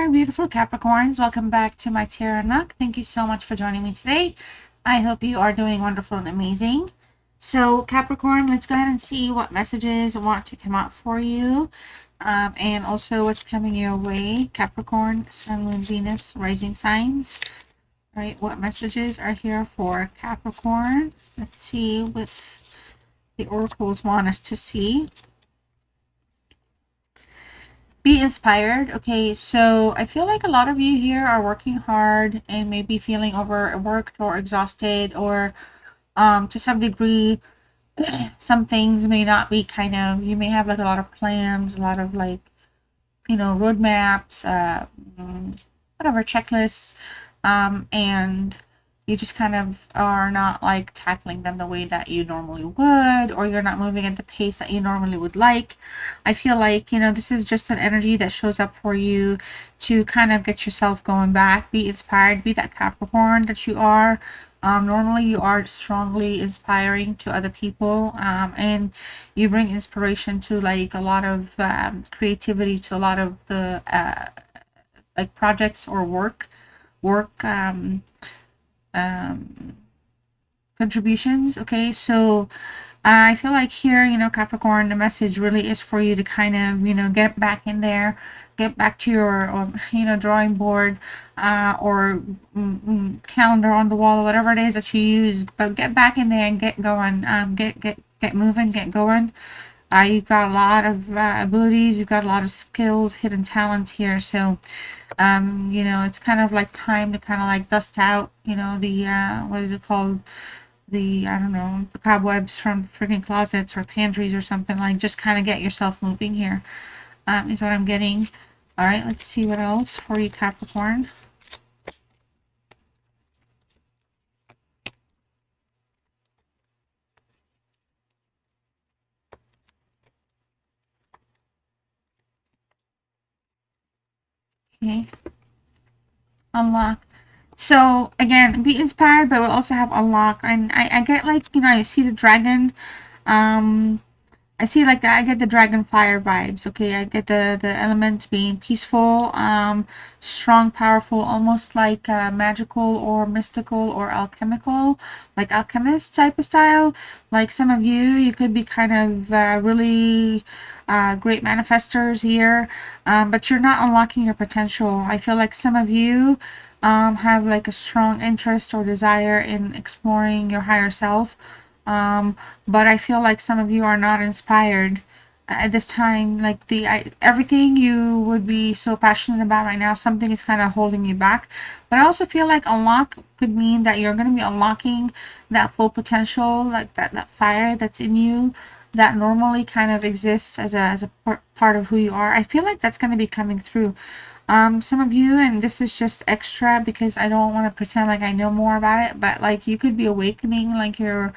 there, beautiful Capricorns. Welcome back to my Tarot Nook. Thank you so much for joining me today. I hope you are doing wonderful and amazing. So, Capricorn, let's go ahead and see what messages want to come out for you. And also what's coming your way. Capricorn, Sun, Moon, Venus, rising signs. All right, what messages are here for Capricorn? Let's see what the oracles want us to see. Be inspired. Okay, so I feel like a lot of you here are working hard and maybe feeling overworked or exhausted, or to some degree some things may not be you may have like a lot of plans, a lot of like, roadmaps, whatever, checklists, and you just kind of are not like tackling them the way that you normally would, or you're not moving at the pace that you normally would like. I feel like, this is just an energy that shows up for you to kind of get yourself going back. Be inspired, be that Capricorn that you are. Normally you are strongly inspiring to other people, and you bring inspiration to like a lot of creativity, to a lot of the like projects or work contributions. Okay, so I feel like here, Capricorn, the message really is for you to kind of, get back in there, get back to your, drawing board, or calendar on the wall, whatever it is that you use, but get back in there and get going, get moving, get going. You've got a lot of abilities, you've got a lot of skills, hidden talents here. So, it's kind of like time to kind of like dust out, the, what is it called? The, I don't know, the cobwebs from freaking closets or pantries or something. Like, just kind of get yourself moving here, is what I'm getting. All right, let's see what else for you, Capricorn. Okay. Unlock. So again, be inspired, but we'll also have unlock. And I get like, I see the dragon. I see like I get the dragon fire vibes. Okay, I get the elements being peaceful, strong, powerful, almost like magical or mystical or alchemical, like alchemist type of style. Like some of you could be kind of really great manifestors here, but you're not unlocking your potential. I feel like some of you have like a strong interest or desire in exploring your higher self. But I feel like some of you are not inspired at this time. Like everything you would be so passionate about right now, something is kind of holding you back. But I also feel like unlock could mean that you're going to be unlocking that full potential, like that fire that's in you that normally kind of exists as a part of who you are. I feel like that's going to be coming through. Some of you, and this is just extra because I don't want to pretend like I know more about it, but like you could be awakening like your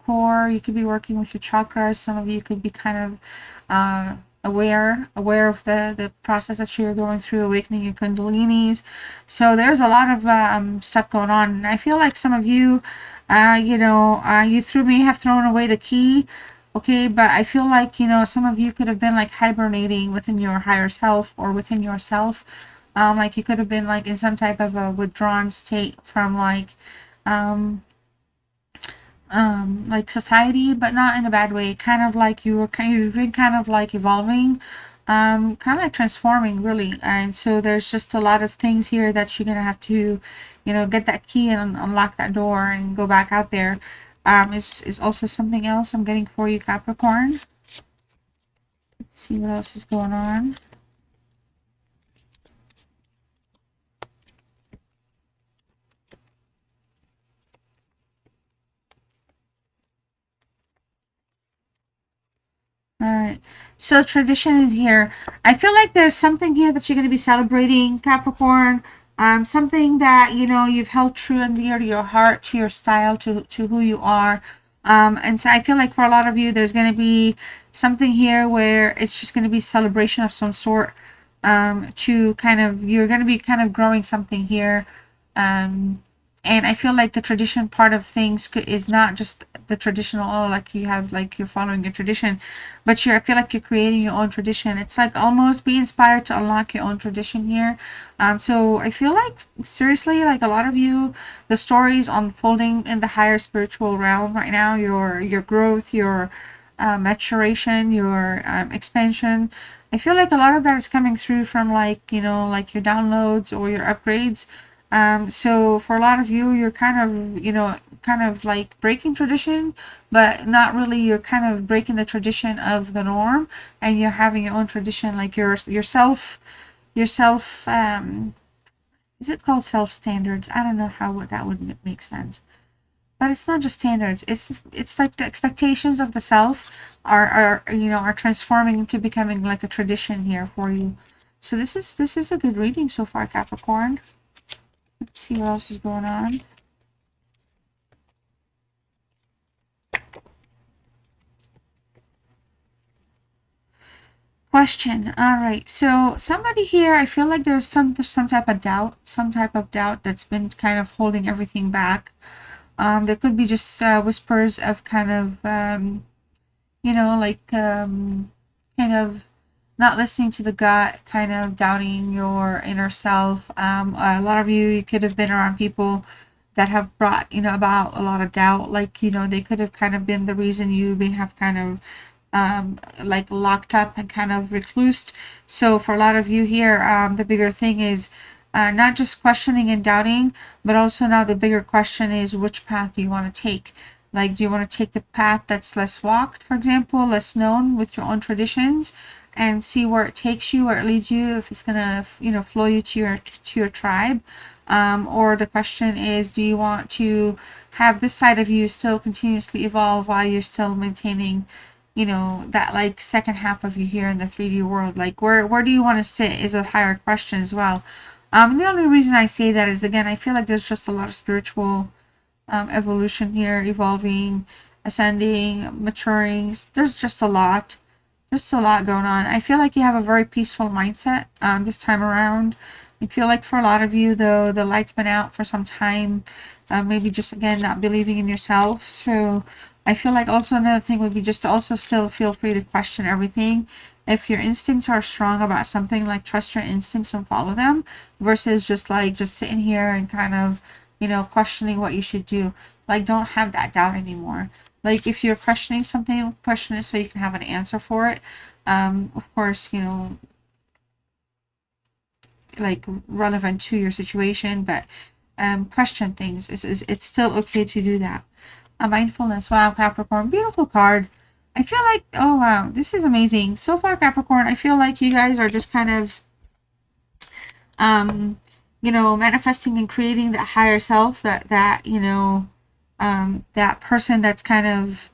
core. You could be working with your chakras. Some of you could be kind of aware of the process that you're going through, awakening your kundalinis. So there's a lot of stuff going on, and I feel like some of you you may have thrown away the key. Okay, but I feel like, some of you could have been like hibernating within your higher self or within yourself. Like you could have been like in some type of a withdrawn state from like society, but not in a bad way. Kind of like you've been kind of like evolving, kind of like transforming, really. And so there's just a lot of things here that you're gonna have to, get that key and unlock that door and go back out there. Is also something else I'm getting for you, Capricorn. Let's see what else is going on. Alright, so tradition is here. I feel like there's something here that you're going to be celebrating, Capricorn. Something that, you've held true and dear to your heart, to your style, to who you are. And so I feel like for a lot of you, there's going to be something here where it's just going to be celebration of some sort. You're going to be kind of growing something here. And I feel like the tradition part of things is not just the traditional, oh, like you have, like you're following a tradition, but I feel like you're creating your own tradition. It's like almost be inspired to unlock your own tradition here. So I feel like seriously, like a lot of you, the stories unfolding in the higher spiritual realm right now, your growth, your maturation, your expansion. I feel like a lot of that is coming through from like, you know, like your downloads or your upgrades. So for a lot of you, you're kind of, you know, kind of like breaking tradition, but not really. You're kind of breaking the tradition of the norm, and you're having your own tradition, like yourself. Is it called self standards? I don't know how that would make sense. But it's not just standards. It's like the expectations of the self are you know are transforming into becoming like a tradition here for you. So this is a good reading so far, Capricorn. Let's see what else is going on. Question. All right. So somebody here, I feel like there's some type of doubt, that's been kind of holding everything back. There could be just whispers of kind of you know, like kind of not listening to the gut, kind of doubting your inner self. A lot of you could have been around people that have brought, you know, about a lot of doubt. Like, you know, they could have kind of been the reason you may have kind of like locked up and kind of reclused. So for a lot of you here, the bigger thing is not just questioning and doubting, but also now the bigger question is which path do you want to take? Like, do you want to take the path that's less walked, for example, less known with your own traditions, and see where it takes you, where it leads you, if it's gonna, you know, flow you to your tribe, or the question is, do you want to have this side of you still continuously evolve while you're still maintaining, you know, that like second half of you here in the 3D world? Like, where do you want to sit is a higher question as well. The only reason I say that is, again, I feel like there's just a lot of spiritual evolution here, evolving, ascending, maturing. There's just a lot going on. I feel like you have a very peaceful mindset this time around. I feel like for a lot of you, though, the light's been out for some time. Maybe just, again, not believing in yourself. So I feel like also another thing would be just to also still feel free to question everything. If your instincts are strong about something, like trust your instincts and follow them, versus just sitting here and kind of, you know, questioning what you should do. Like, don't have that doubt anymore. Like, if you're questioning something, question it so you can have an answer for it. Of course, you know, like relevant to your situation, but question things. It's still okay to do that. A mindfulness. Wow, Capricorn, beautiful card. I feel like, oh wow, this is amazing. So far, Capricorn, I feel like you guys are just kind of you know, manifesting and creating that higher self, that you know, that person that's kind of,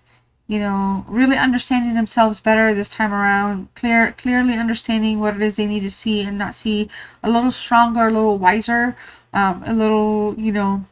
you know, really understanding themselves better this time around, clearly understanding what it is they need to see and not see, a little stronger, a little wiser, a little, you know,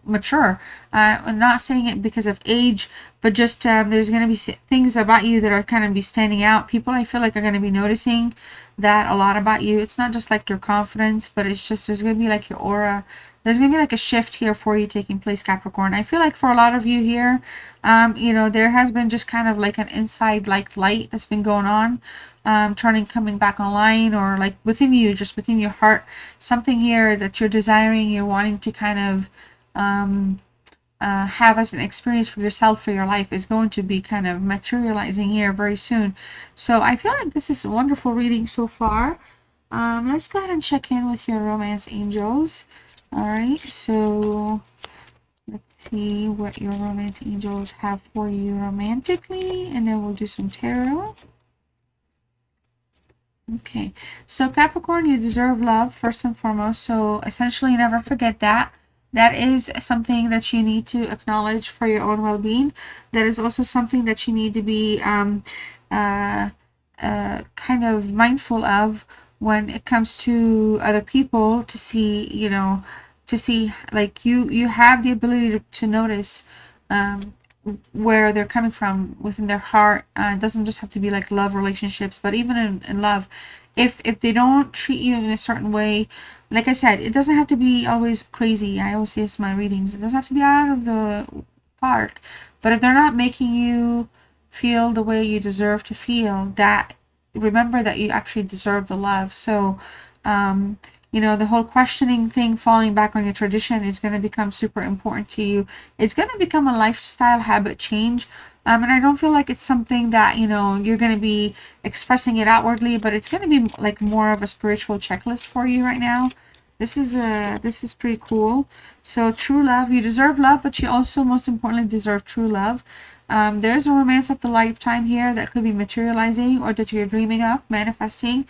mature. I'm not saying it because of age, but just there's going to be things about you that are kind of be standing out. People, I feel like, are going to be noticing that a lot about you. It's not just like your confidence, but it's just there's going to be like your aura. There's going to be like a shift here for you taking place, Capricorn. I feel like for a lot of you here, you know, there has been just kind of like an inside like light that's been going on, coming back online, or like within you, just within your heart, something here that you're desiring, you're wanting to kind of have as an experience for yourself, for your life, is going to be kind of materializing here very soon. So I feel like this is a wonderful reading so far. Let's go ahead and check in with your romance angels. All right, so let's see what your romance angels have for you romantically, and then we'll do some tarot. Okay, so Capricorn, you deserve love first and foremost. So essentially, never forget that. That is something that you need to acknowledge for your own well-being. That is also something that you need to be kind of mindful of when it comes to other people, to see, you know, to see like you have the ability to notice where they're coming from within their heart. It doesn't just have to be like love relationships, but even in love, if they don't treat you in a certain way, like I said, it doesn't have to be always crazy. I always say this in my readings, it doesn't have to be out of the park, but if they're not making you feel the way you deserve to feel, that remember that you actually deserve the love. So you know, the whole questioning thing, falling back on your tradition is going to become super important to you. It's going to become a lifestyle habit change. And I don't feel like it's something that, you know, you're going to be expressing it outwardly, but it's going to be like more of a spiritual checklist for you right now. This is pretty cool. So true love, you deserve love, but you also most importantly deserve true love. There's a romance of the lifetime here that could be materializing or that you're dreaming of, manifesting.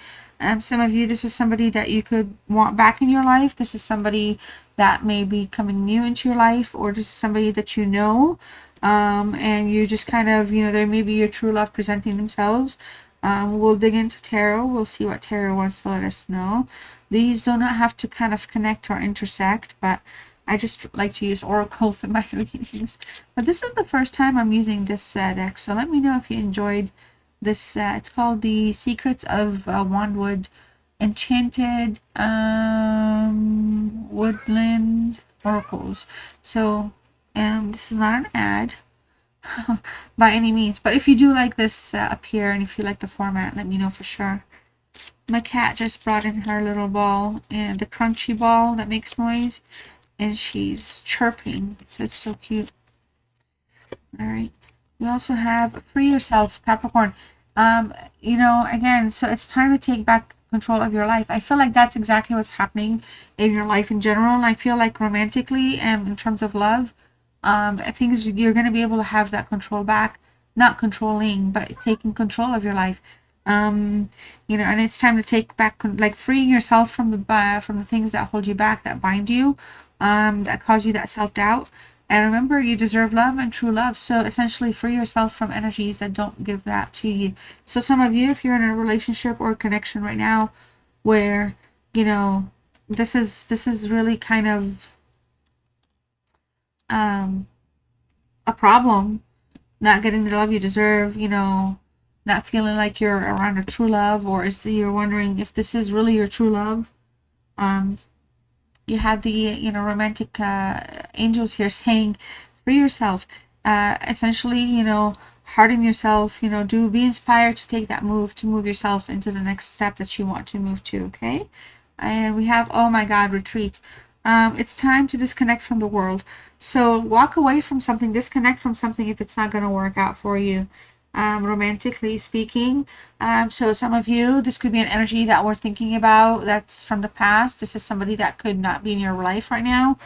Some of you, this is somebody that you could want back in your life. This is somebody that may be coming new into your life, or this is somebody that you know, and you just kind of, you know, there may be your true love presenting themselves. We'll dig into tarot. We'll see what tarot wants to let us know. These do not have to kind of connect or intersect, but I just like to use oracles in my readings. But this is the first time I'm using this deck, so let me know if you enjoyed this. It's called The Secrets of Wandwood Enchanted Woodland Oracles. So this is not an ad by any means, but if you do like this up here, and if you like the format, let me know for sure. My cat just brought in her little ball, and the crunchy ball that makes noise, and she's chirping, so it's so cute. All right, we also have Free Yourself, Capricorn. You know, again, so it's time to take back control of your life. I feel like that's exactly what's happening in your life in general. And I feel like romantically and in terms of love, things, you're going to be able to have that control back, not controlling, but taking control of your life. You know, and it's time to take back, like freeing yourself from the things that hold you back, that bind you, that cause you that self-doubt. And remember, you deserve love and true love. So essentially free yourself from energies that don't give that to you. So some of you, if you're in a relationship or a connection right now where, you know, this is really kind of a problem, not getting the love you deserve, you know, not feeling like you're around a true love, or you're wondering if this is really your true love. You have the, you know, romantic angels here saying free yourself, essentially, you know, harden yourself, you know, be inspired to take that move, to move yourself into the next step that you want to move to. Okay. And we have, oh my God, retreat. It's time to disconnect from the world. So walk away from something, disconnect from something if it's not going to work out for you, romantically speaking. So some of you, this could be an energy that we're thinking about that's from the past. This is somebody that could not be in your life right now.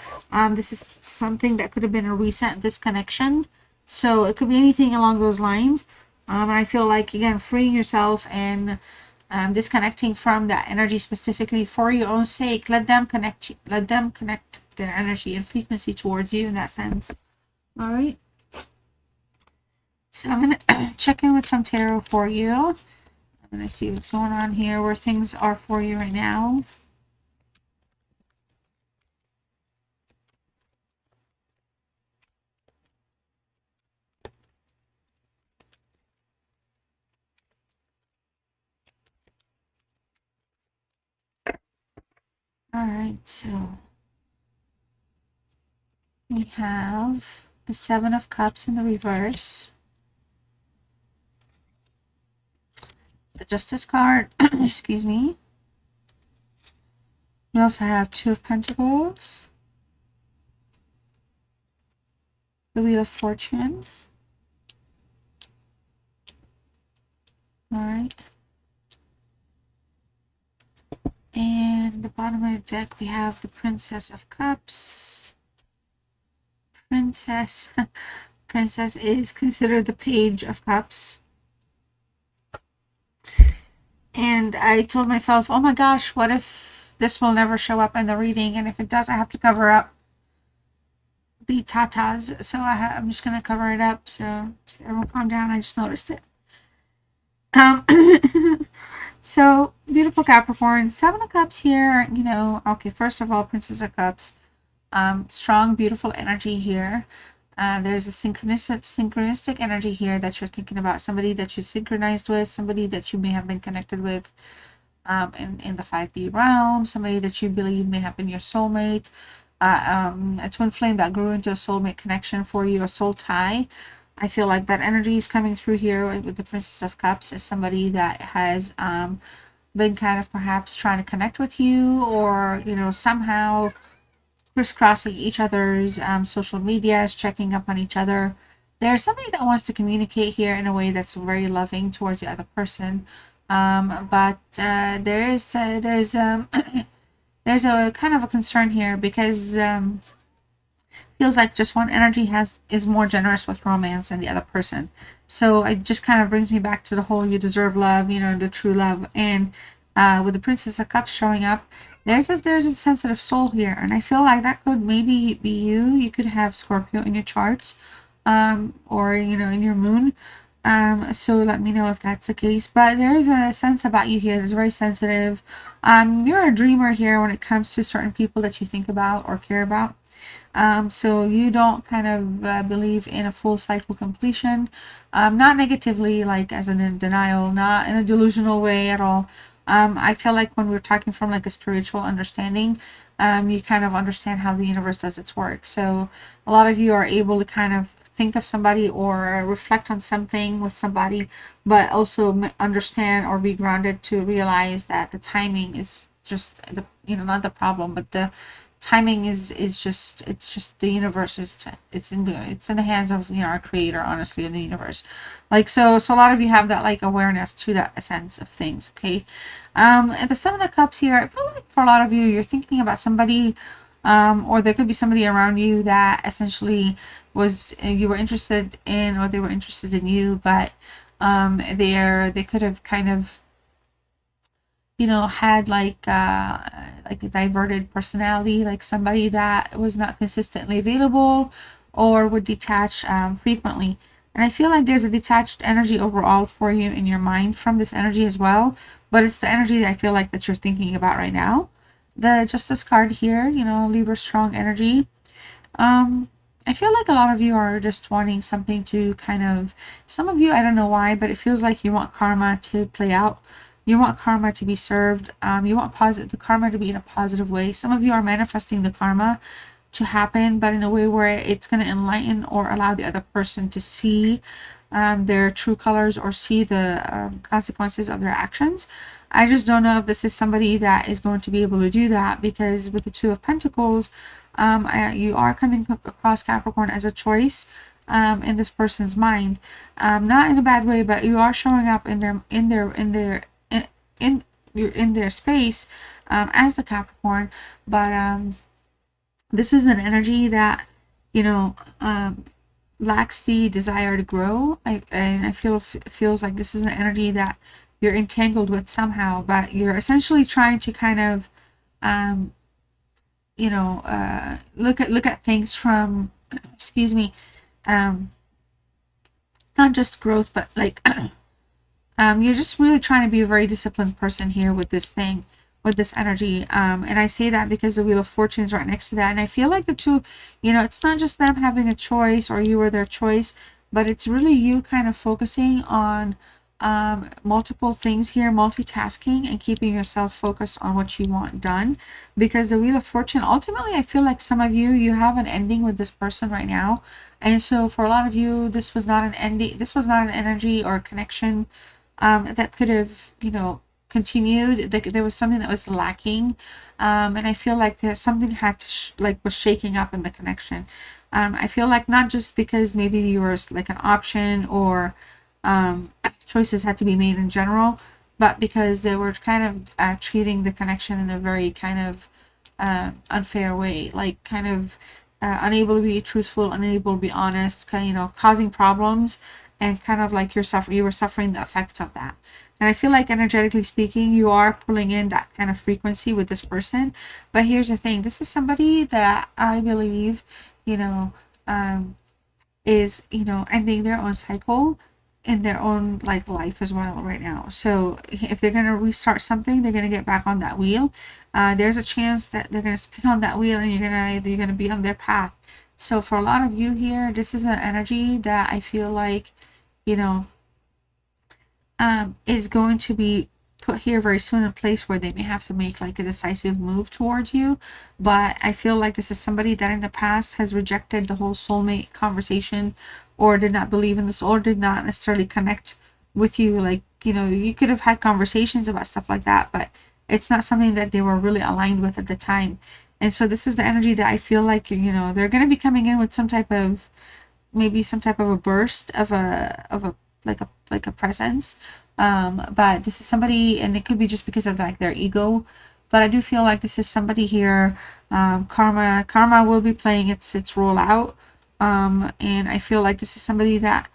This is something that could have been a recent disconnection. So it could be anything along those lines. And I feel like, again, freeing yourself and disconnecting from that energy specifically for your own sake. Let them connect their energy and frequency towards you in that sense. All right. So I'm going to check in with some tarot for you. I'm going to see what's going on here, where things are for you right now. All right, so we have the Seven of Cups in the reverse, the Justice card, excuse me. We also have Two of Pentacles, the Wheel of Fortune. All right. And the bottom of the deck, we have the Princess of Cups. Princess is considered the Page of Cups. And I told myself, oh my gosh, what if this will never show up in the reading? And if it does, I have to cover up the tatas. So I'm just going to cover it up. So everyone calm down. I just noticed it. So beautiful Capricorn, Seven of Cups here, you know. Okay, first of all, Princess of Cups, strong, beautiful energy here. There's a synchronistic energy here that you're thinking about, somebody that you synchronized with, somebody that you may have been connected with in the 5D realm, somebody that you believe may have been your soulmate, a twin flame that grew into a soulmate connection for you, a soul tie. I feel like that energy is coming through here with the Princess of Cups as somebody that has been kind of perhaps trying to connect with you, or, you know, somehow crisscrossing each other's social medias, checking up on each other. There's somebody that wants to communicate here in a way that's very loving towards the other person. But there's there's a kind of a concern here because feels like just one energy is more generous with romance than the other person. So it just kind of brings me back to the whole you deserve love, you know, the true love. And with the Princess of Cups showing up, there's a sensitive soul here, and I feel like that could maybe be you. You could have Scorpio in your charts, or, you know, in your moon. So let me know if that's the case. But there's a sense about you here that's very sensitive. You're a dreamer here when it comes to certain people that you think about or care about. So you don't kind of believe in a full cycle completion, not negatively, like as in denial, not in a delusional way at all. I feel like when we're talking from like a spiritual understanding, you kind of understand how the universe does its work. So a lot of you are able to kind of think of somebody or reflect on something with somebody, but also understand or be grounded to realize that the timing is just the, you know, not the problem, but the timing is just, it's just the universe is it's in the hands of, you know, our creator, honestly, in the universe. Like, so a lot of you have that like awareness to that sense of things. Okay. And the Seven of Cups here, I feel like for a lot of you, you're thinking about somebody, or there could be somebody around you that essentially was you were interested in, or they were interested in you, but they could have kind of, you know, had like a diverted personality, like somebody that was not consistently available or would detach frequently. And I feel like there's a detached energy overall for you in your mind from this energy as well, but it's the energy that I feel like that you're thinking about right now. The Justice card here, you know, Libra strong energy. I feel like a lot of you are just wanting something to kind of, some of you, I don't know why, but it feels like you want karma to play out. You want karma to be served. You want the karma to be in a positive way. Some of you are manifesting the karma to happen, but in a way where it's going to enlighten or allow the other person to see their true colors or see the consequences of their actions. I just don't know if this is somebody that is going to be able to do that, because with the Two of Pentacles, you are coming across Capricorn as a choice in this person's mind, not in a bad way, but you are showing up in their space as the Capricorn. But this is an energy that, you know, lacks the desire to grow. And I feels like this is an energy that you're entangled with somehow, but you're essentially trying to kind of you know, look at things from excuse me, not just growth, but like you're just really trying to be a very disciplined person here with this thing, with this energy. And I say that because the Wheel of Fortune is right next to that. And I feel like the two, you know, it's not just them having a choice or you were their choice, but it's really you kind of focusing on multiple things here, multitasking, and keeping yourself focused on what you want done. Because the Wheel of Fortune, ultimately, I feel like some of you have an ending with this person right now. And so for a lot of you, this was not an ending, this was not an energy or a connection that could have, you know, continued. There was something that was lacking, and I feel like there's something had to was shaking up in the connection. I feel like not just because maybe you were like an option or choices had to be made in general, but because they were kind of treating the connection in a very kind of unfair way, like kind of unable to be truthful, unable to be honest, kind of, you know, causing problems, and kind of like you were suffering the effects of that. And I feel like energetically speaking, you are pulling in that kind of frequency with this person. But here's the thing, this is somebody that I believe, you know, is, you know, ending their own cycle in their own like life as well right now. So if they're going to restart something, they're going to get back on that wheel. There's a chance that they're going to spin on that wheel, and you're going to be on their path So for a lot of you here, this is an energy that I feel like, you know, is going to be put here very soon, in a place where they may have to make like a decisive move towards you. But I feel like this is somebody that in the past has rejected the whole soulmate conversation, or did not believe in this, or did not necessarily connect with you. Like, you know, you could have had conversations about stuff like that, but it's not something that they were really aligned with at the time. And so this is the energy that I feel like, you know, they're going to be coming in with some type of, maybe some type of a burst of a like a presence. But this is somebody, and it could be just because of like their ego, but I do feel like this is somebody here. Karma will be playing its role out. And I feel like this is somebody that,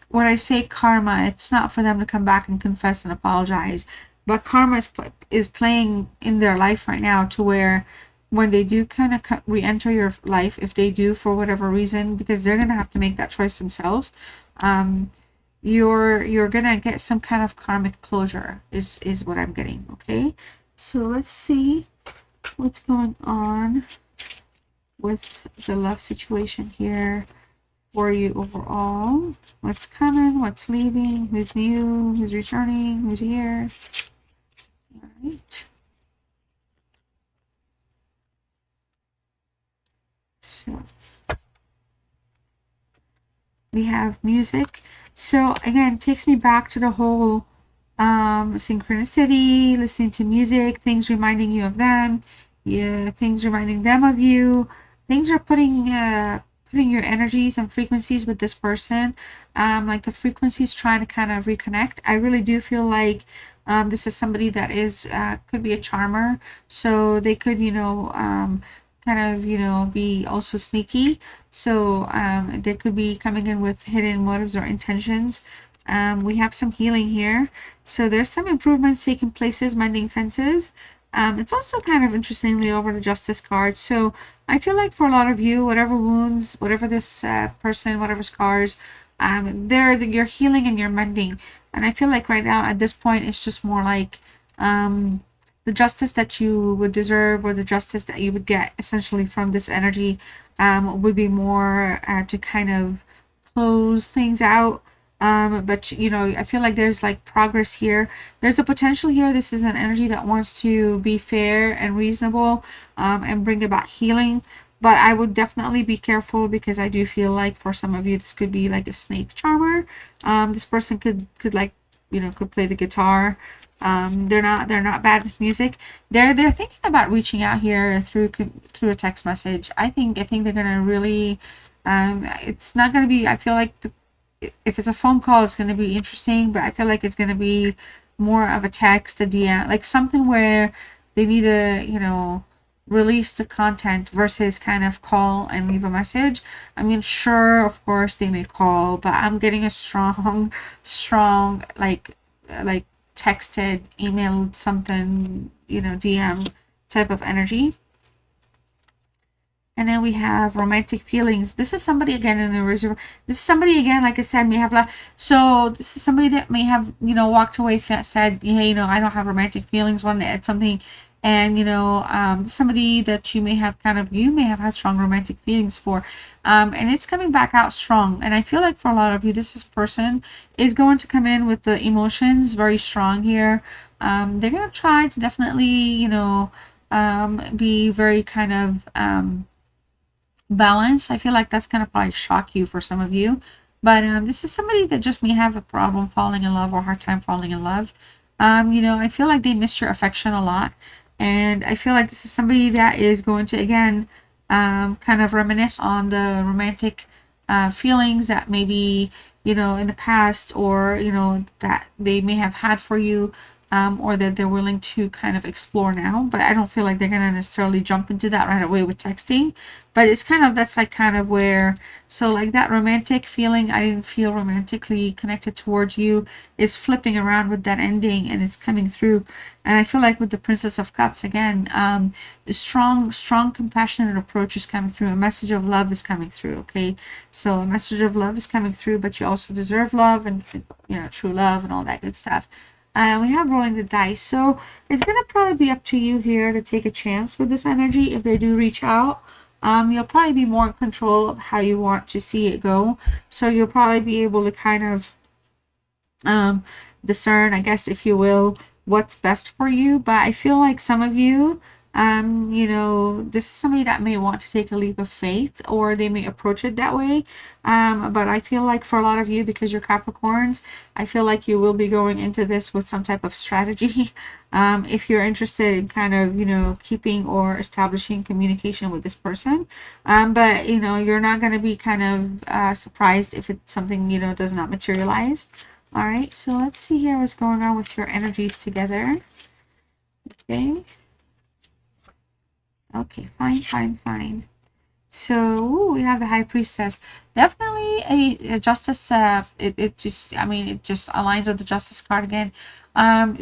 when I say karma, it's not for them to come back and confess and apologize, but karma is playing in their life right now, to where when they do kind of re-enter your life, if they do for whatever reason, because they're gonna have to make that choice themselves, you're gonna get some kind of karmic closure, is what I'm getting. Okay, so let's see what's going on with the love situation here for you overall. What's coming, what's leaving, who's new, who's returning, who's here. All right. So we have music. So again, takes me back to the whole synchronicity, listening to music, things reminding you of them, yeah, things reminding them of you. Things are putting your energies and frequencies with this person. Like the frequencies trying to kind of reconnect. I really do feel like this is somebody that is could be a charmer, so they could, you know, kind of, you know, be also sneaky. So they could be coming in with hidden motives or intentions. We have some healing here. So there's some improvements taking places, mending fences. It's also kind of interestingly over the Justice card. So I feel like for a lot of you, whatever wounds, whatever this person, whatever scars, you're healing and you're mending. And I feel like right now at this point, it's just more like the justice that you would deserve, or the justice that you would get essentially from this energy, would be more to kind of close things out. But you know, I feel like there's like progress here. There's a potential here. This is an energy that wants to be fair and reasonable, and bring about healing. But I would definitely be careful, because I do feel like for some of you, this could be like a snake charmer. This person could like, you know, could play the guitar. They're not bad with music. They're thinking about reaching out here through a text message. I think they're gonna really. It's not gonna be. I feel like if it's a phone call, it's gonna be interesting, but I feel like it's gonna be more of a text, a DM, like something where they need to, you know, release the content versus kind of call and leave a message. I mean, sure, of course they may call, but I'm getting a strong like texted, emailed, something, you know, DM type of energy. And then we have romantic feelings. This is somebody again in the reserve. This is somebody again, like I said, may have left. So this is somebody that may have, you know, walked away, said, hey, you know, I don't have romantic feelings, wanted to add something. And, you know, somebody that you may have had strong romantic feelings for. And it's coming back out strong. And I feel like for a lot of you, this person is going to come in with the emotions very strong here. They're going to try to definitely, you know, be very kind of balance. I feel like that's gonna probably shock you for some of you, but this is somebody that just may have a problem falling in love, or a hard time falling in love. You know, I feel like they missed your affection a lot, and I feel like this is somebody that is going to again kind of reminisce on the romantic feelings that maybe, you know, in the past, or you know, that they may have had for you, or that they're willing to kind of explore now. But I don't feel like they're going to necessarily jump into that right away with texting. But it's kind of, that's like kind of where, so like that romantic feeling, I didn't feel romantically connected towards you, is flipping around with that ending, and it's coming through. And I feel like with the Princess of Cups, again, strong compassionate approach is coming through. A message of love is coming through. Okay, so a message of love is coming through, but you also deserve love, and, you know, true love and all that good stuff. We have rolling the dice. So it's going to probably be up to you here to take a chance with this energy if they do reach out. You'll probably be more in control of how you want to see it go. So you'll probably be able to kind of discern, I guess, if you will, what's best for you. But I feel like some of you, you know, this is somebody that may want to take a leap of faith, or they may approach it that way. But I feel like for a lot of you, because you're Capricorns, I feel like you will be going into this with some type of strategy. If you're interested in kind of, you know, keeping or establishing communication with this person. But, you know, you're not going to be kind of surprised if it's something, you know, does not materialize. All right, so let's see here what's going on with your energies together. Okay. Okay, fine. So we have the High Priestess. Definitely a Justice. It just, I mean, it just aligns with the Justice card again.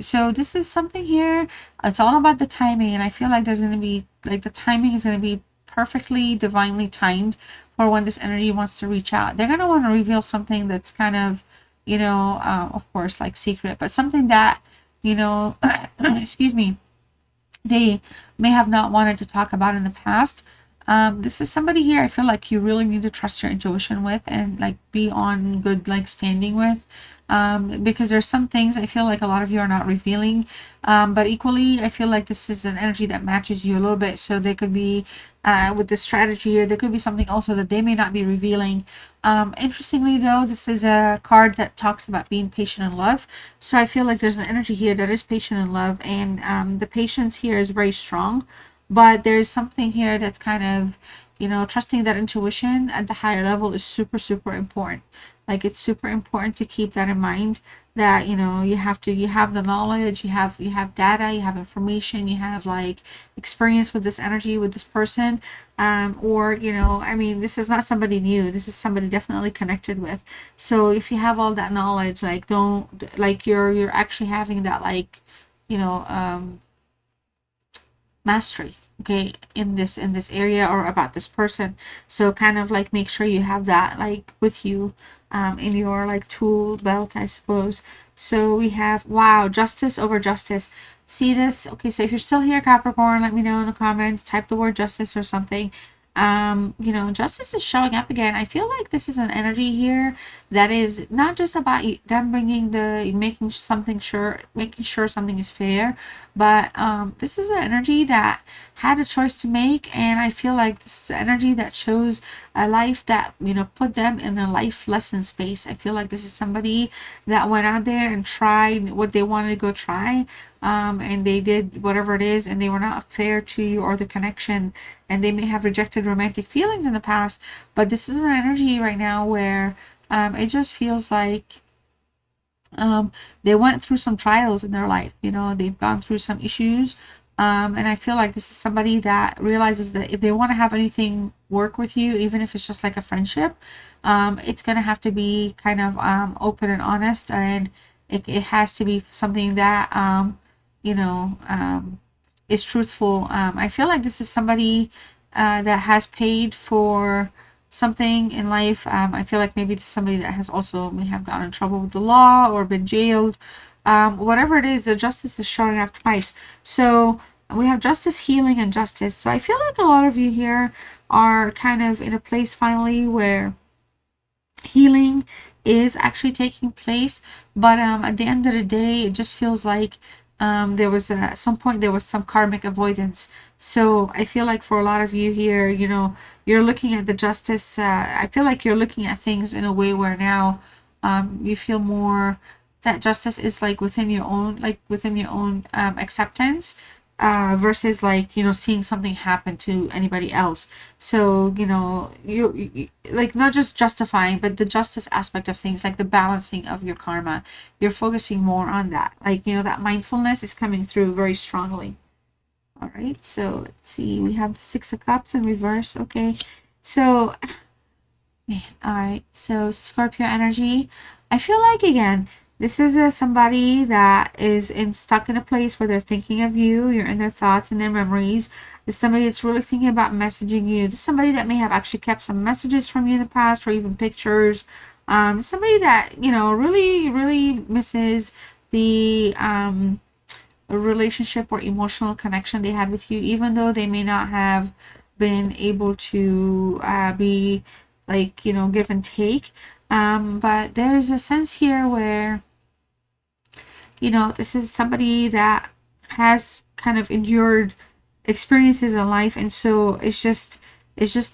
So this is something here. It's all about the timing, and I feel like there's going to be, like, the timing is going to be perfectly divinely timed for when this energy wants to reach out. They're going to want to reveal something that's kind of, you know, of course, like secret, but something that, you know, excuse me, they may have not wanted to talk about in the past. This is somebody here I feel like you really need to trust your intuition with, and like be on good like standing with, because there's some things I feel like a lot of you are not revealing, but equally I feel like this is an energy that matches you a little bit. So there could be with this strategy here, there could be something also that they may not be revealing. Interestingly though, this is a card that talks about being patient in love. So I feel like there's an energy here that is patient in love, and the patience here is very strong. But there's something here that's kind of, you know, trusting that intuition at the higher level is super important. Like, it's super important to keep that in mind, that, you know, you have the knowledge, you have data, you have information, you have like experience with this energy, with this person, or, you know, I mean, this is not somebody new, this is somebody definitely connected with. So if you have all that knowledge, like, don't, like, you're actually having that, like, you know, mastery, okay, in this area or about this person. So kind of like make sure you have that like with you, in your like tool belt, I suppose. So we have, wow, justice over justice. See this? Okay, so if you're still here, Capricorn, let me know in the comments, type the word justice or something. You know, justice is showing up again. I feel like this is an energy here that is not just about them bringing the making sure something is fair, but this is an energy that had a choice to make, and I feel like this is energy that shows a life that, you know, put them in a life lesson space. I feel like this is somebody that went out there and tried what they wanted to go try, and they did whatever it is, and they were not fair to you or the connection, and they may have rejected romantic feelings in the past, but this is an energy right now where it just feels like they went through some trials in their life. You know, they've gone through some issues, and I feel like this is somebody that realizes that if they want to have anything work with you, even if it's just like a friendship, it's going to have to be kind of open and honest, and it has to be something that you know, is truthful. I feel like this is somebody that has paid for something in life. I feel like maybe this is somebody that has also may have gotten in trouble with the law or been jailed. Whatever it is, the justice is showing up twice. So we have justice, healing, and justice. So I feel like a lot of you here are kind of in a place finally where healing is actually taking place, but at the end of the day, it just feels like there was at some point there was some karmic avoidance. So I feel like for a lot of you here, you know, you're looking at the justice. I feel like you're looking at things in a way where now you feel more that justice is like within your own acceptance, versus like, you know, seeing something happen to anybody else. So, you know, you like not just justifying, but the justice aspect of things, like the balancing of your karma, you're focusing more on that. Like, you know, that mindfulness is coming through very strongly. All right, so let's see, we have the Six of Cups in reverse. Okay, so all right, so Scorpio energy, I feel like again this is somebody that is stuck in a place where they're thinking of you. You're in their thoughts and their memories. This is somebody that's really thinking about messaging you. This is somebody that may have actually kept some messages from you in the past, or even pictures. Somebody that, you know, really misses the relationship or emotional connection they had with you, even though they may not have been able to be like, you know, give and take. But there's a sense here where, you know, this is somebody that has kind of endured experiences in life, and so it's just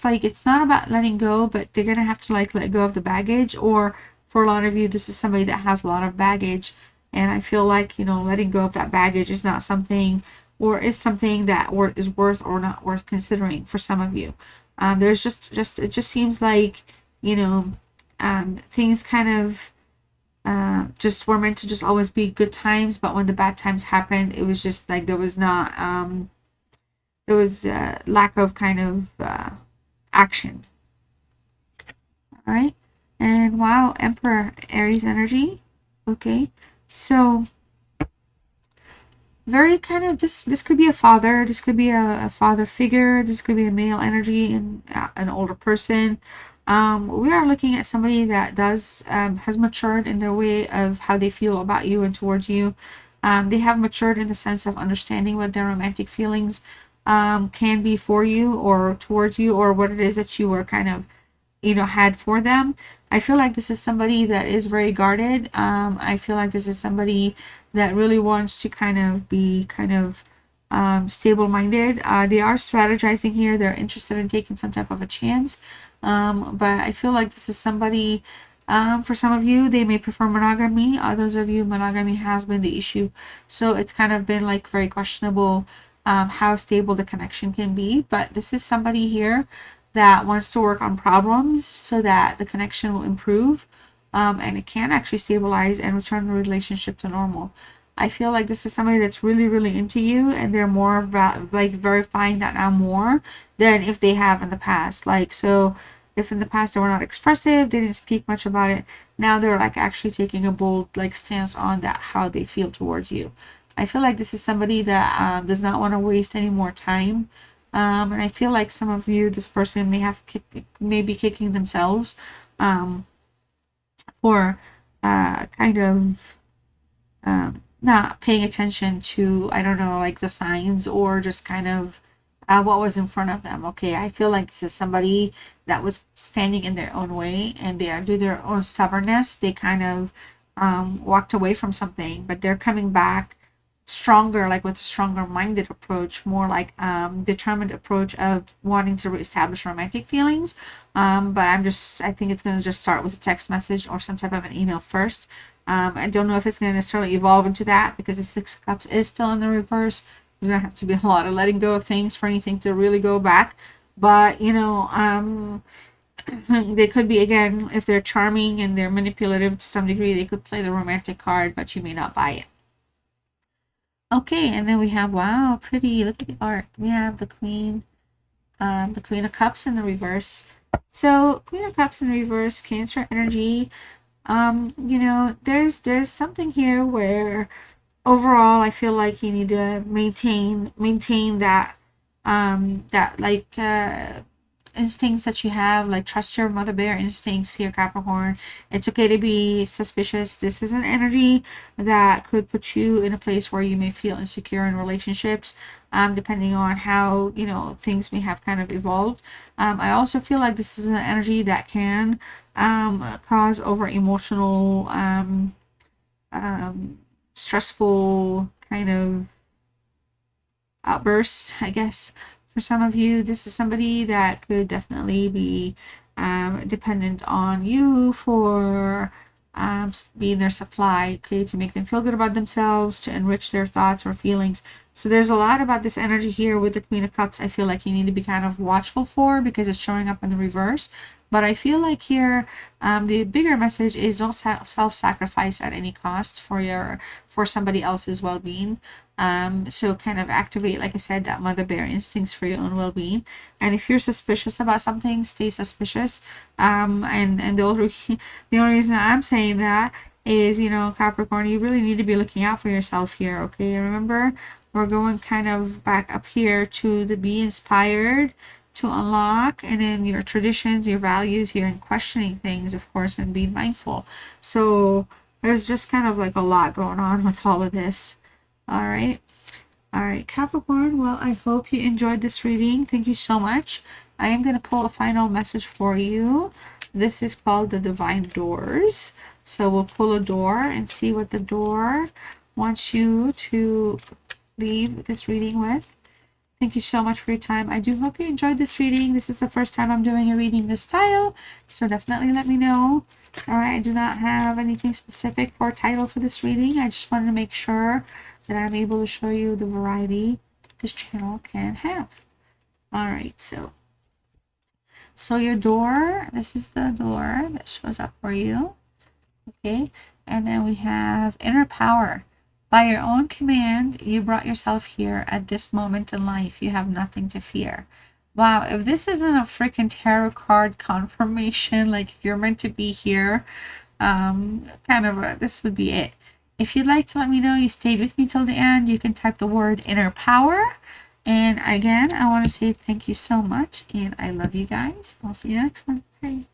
like, it's not about letting go, but they're gonna have to like let go of the baggage. Or for a lot of you, this is somebody that has a lot of baggage, and I feel like, you know, letting go of that baggage is not something, or is something that is worth or not worth considering for some of you. There's just it just seems like, you know, things kind of just were meant to just always be good times, but when the bad times happened, it was just like there was not there was lack of kind of action. All right. And wow, Emperor, Aries energy. Okay. So very kind of, this could be a father, this could be a father figure, this could be a male energy, and an older person. We are looking at somebody that does has matured in their way of how they feel about you and towards you. They have matured in the sense of understanding what their romantic feelings can be for you or towards you, or what it is that you were kind of, you know, had for them. I feel like this is somebody that is very guarded. I feel like this is somebody that really wants to kind of be kind of stable minded. They are strategizing here. They're interested in taking some type of a chance. But I feel like this is somebody, for some of you, they may prefer monogamy. Others of you, monogamy has been the issue. So it's kind of been like very questionable how stable the connection can be. But this is somebody here that wants to work on problems so that the connection will improve, and it can actually stabilize and return the relationship to normal. I feel like this is somebody that's really, really into you, and they're more like verifying that now more than if they have in the past. Like, so if in the past they were not expressive, they didn't speak much about it, now they're like actually taking a bold like stance on that, how they feel towards you. I feel like this is somebody that does not want to waste any more time. And I feel like some of you, this person may be kicking themselves for kind of not paying attention to, I don't know, like the signs, or just kind of what was in front of them. Okay, I feel like this is somebody that was standing in their own way, and they are due their own stubbornness. They kind of walked away from something, but they're coming back stronger, like with a stronger minded approach, more like determined approach of wanting to reestablish romantic feelings. But I think it's going to just start with a text message or some type of an email first. I don't know if it's going to necessarily evolve into that, because the Six of Cups is still in the reverse. There's going to have to be a lot of letting go of things for anything to really go back. But, you know, they could be, again, if they're charming and they're manipulative to some degree, they could play the romantic card, but you may not buy it. Okay, and then we have, wow, pretty, look at the art. We have the Queen of Cups in the reverse. So, Queen of Cups in reverse, Cancer energy. You know, there's something here where overall I feel like you need to maintain that that like instincts that you have, like trust your mother bear instincts here, Capricorn. It's okay to be suspicious. This is an energy that could put you in a place where you may feel insecure in relationships, depending on how, you know, things may have kind of evolved. I also feel like this is an energy that can cause over emotional stressful kind of outbursts, I guess. For some of you, this is somebody that could definitely be dependent on you for being their supply, okay, to make them feel good about themselves, to enrich their thoughts or feelings. So there's a lot about this energy here with the Queen of Cups I feel like you need to be kind of watchful for, because it's showing up in the reverse. But I feel like here the bigger message is don't self-sacrifice at any cost for somebody else's well-being. So kind of activate, like I said, that mother bear instincts for your own well-being. And if you're suspicious about something, stay suspicious. And the only reason I'm saying that is, you know, Capricorn, you really need to be looking out for yourself here, okay? Remember, we're going kind of back up here to the be inspired, to unlock, and then your traditions, your values here, and questioning things, of course, and being mindful. So There's just kind of like a lot going on with all of this. All right. All right, Capricorn. Well, I hope you enjoyed this reading. Thank you so much. I am going to pull a final message for you. This is called the Divine Doors. So we'll pull a door and see what the door wants you to leave this reading with. Thank you so much for your time. I do hope you enjoyed this reading. This is the first time I'm doing a reading this style, so definitely let me know. All right, I do not have anything specific for a title for this reading. I just wanted to make sure that I'm able to show you the variety this channel can have. All right, so your door, this is the door that shows up for you. Okay, and then we have inner power. By your own command, you brought yourself here at this moment in life. You have nothing to fear. Wow, if this isn't a freaking tarot card confirmation, like if you're meant to be here, this would be it. If you'd like to let me know you stayed with me till the end, you can type the word inner power. And again, I want to say thank you so much, and I love you guys. I'll see you next one. Bye.